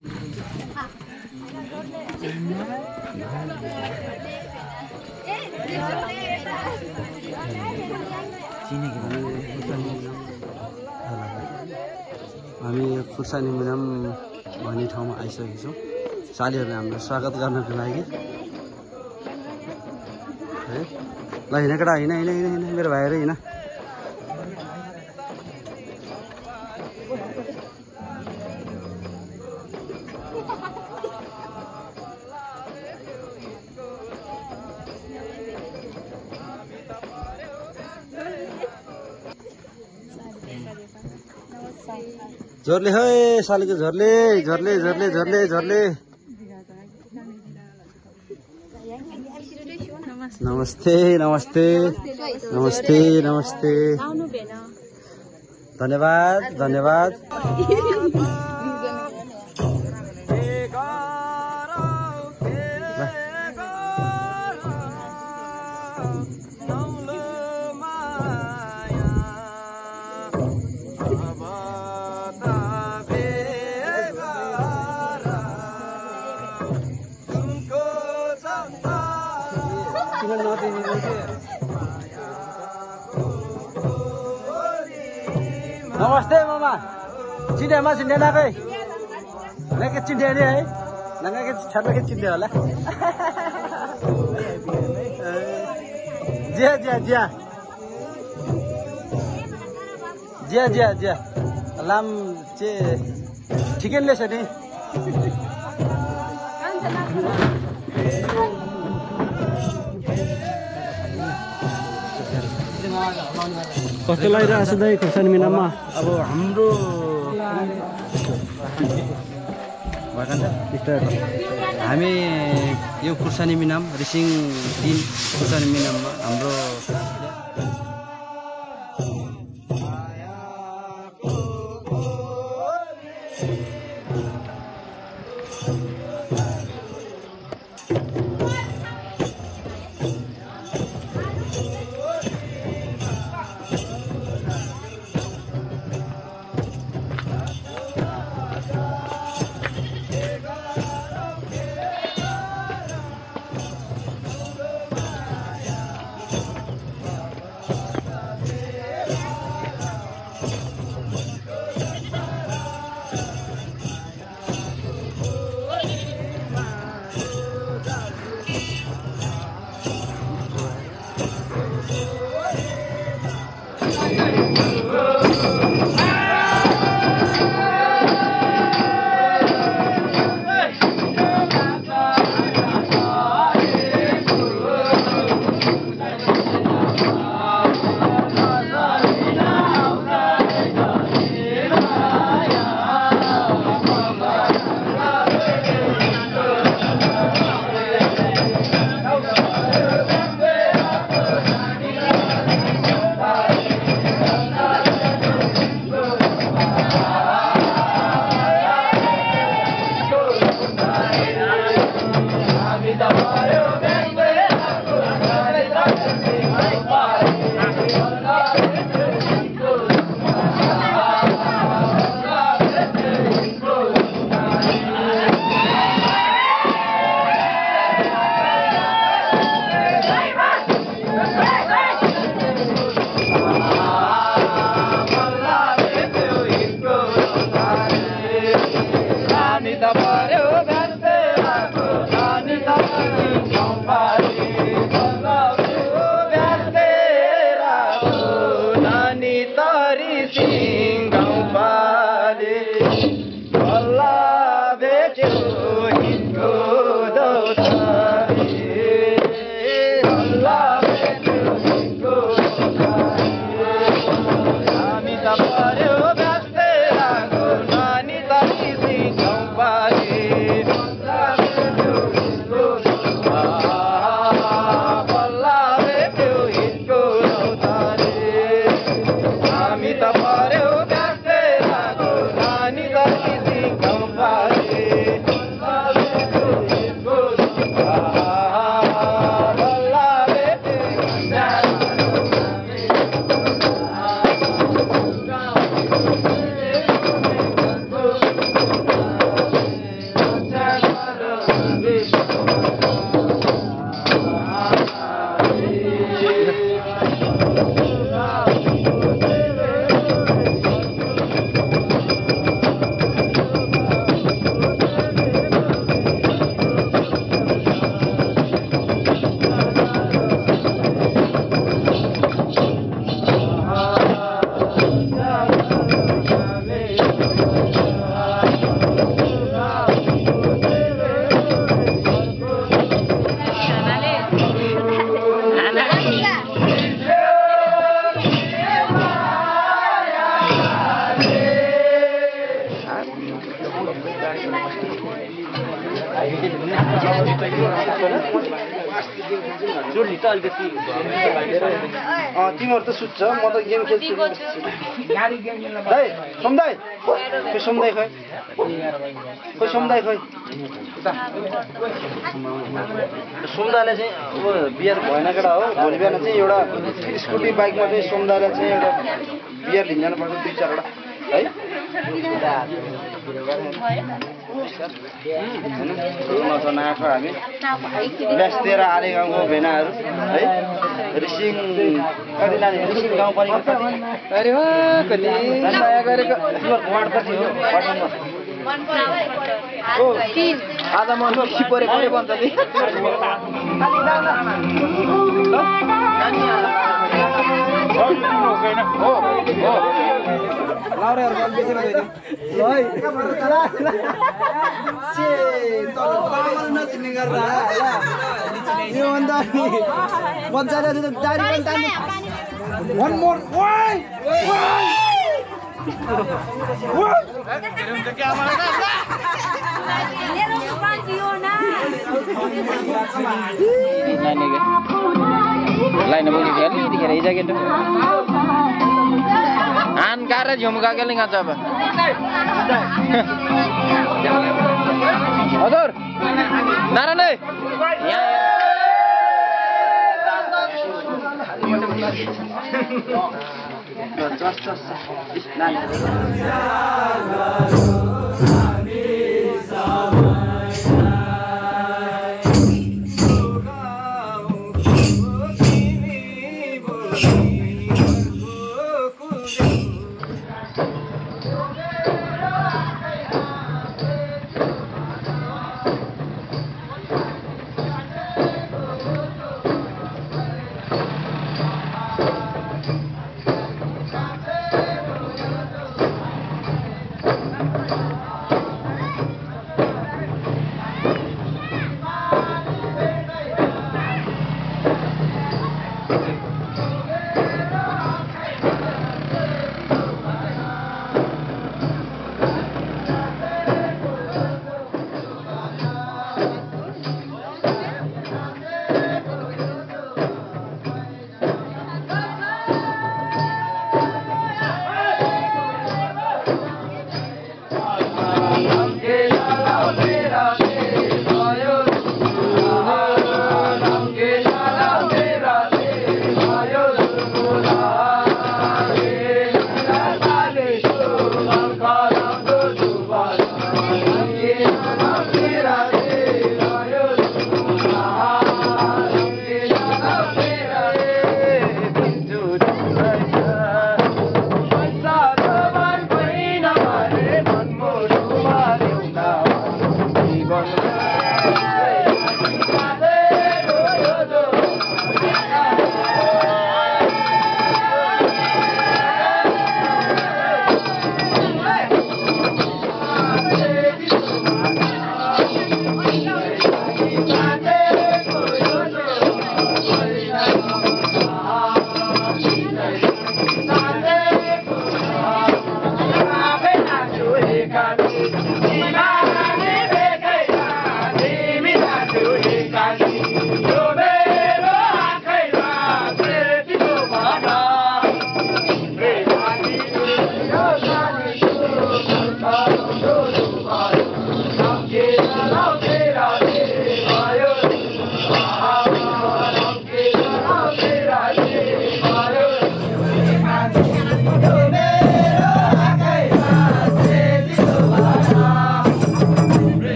हामी खुर्सानी मिनाम भन्ने ठाउँमा आइसकेको छौँ साथीहरूले हामीलाई स्वागत गर्नको लागि है। ल हिँड केटा हिँड हिँड हिँड हिँड मेरो भाइहरू हिँड। झोरले है सालीको झोरले झोरले झोरले झोरले झोरले। नमस्ते नमस्ते नमस्ते नमस्ते धन्यवाद धन्यवाद। नमस्ते मामा चिन्डेमा चिन्डे नाकै नाकै चिन्डे नि है नाकै छर्लकै चिन्डे होला। जिया जिया जिया जिया जिया जिया लाम चे ठिकै लेछ नि। कस्तो लागिरहेको छ दाइ खुर्सानी मिनाममा? अब हाम्रो हामी यो खुर्सानी मिनाम रिसिङ 3 खुर्सानी मिनाममा हाम्रो तिमीहरू त सुत्छ म त गेम खेल्छु सोमदाई खोइ सोमदाई खोइ सोमदाई खोइ सोमदाईले चाहिँ अब बियर भएन केटा हो भोलि बिहान चाहिँ एउटा स्कुटी बाइकमा चाहिँ सोमदाईलाई चाहिँ एउटा बियर लिन जानुपर्छ 2-4 है नआएको हामी बेस्तेर आले गाउँको भेनाहरू है रिसिङ कति लाने रिसिङ गाउँपालिका अरे हो कति नयाँ गरेको वार्ड कति हो वार्ड नम्बर आधा मन परेको भन्छ नि लाउरेहरु गल बेसी नगइदिनु ल है से तल पामल नचिन्ने गर्दा यो भन्दा बच्चाले त दारी पनि तान्नु वन मोर ओइ हेरौँ त के आमा मेरो पाँची हो ना लाइन बोली खेल्ने दिखेर हिजो केटो आन कार झुमका के लिंगा अब हजुर नारायण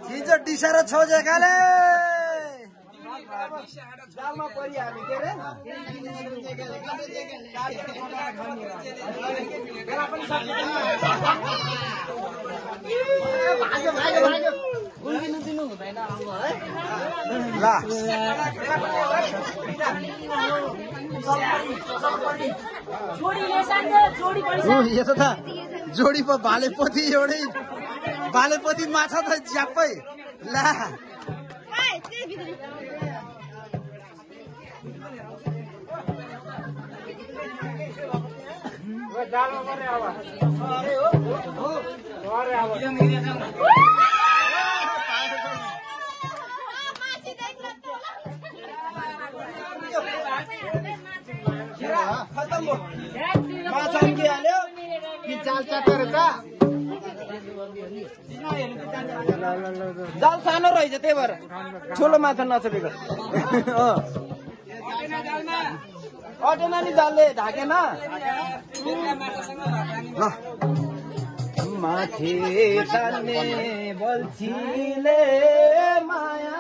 हिजो डिसा र छोजेकाले जालमा परिहाल्यो के रे दिनु हुँदैन यसो त जोडी पो भालेपोती एउटै भालेपोती माछा त ज्यापै ला माछा हाल्यो कि जाल च्यापेर जाल सानो रहेछ त्यही भएर ठुलो माछा नचपेको अटेन नि जालले ढाकेन माथि तान्ने बल्छीले माया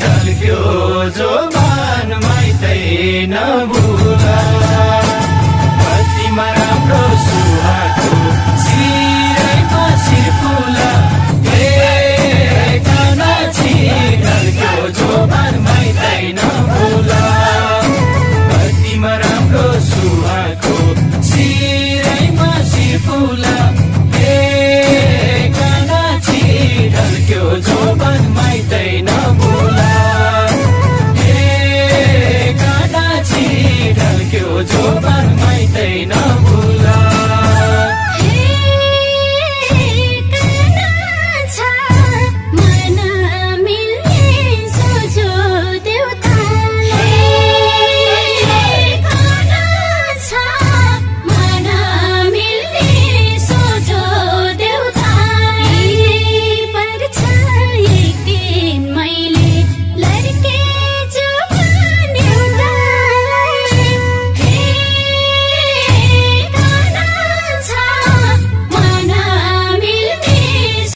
ढल्क्यो जो मान माइतै न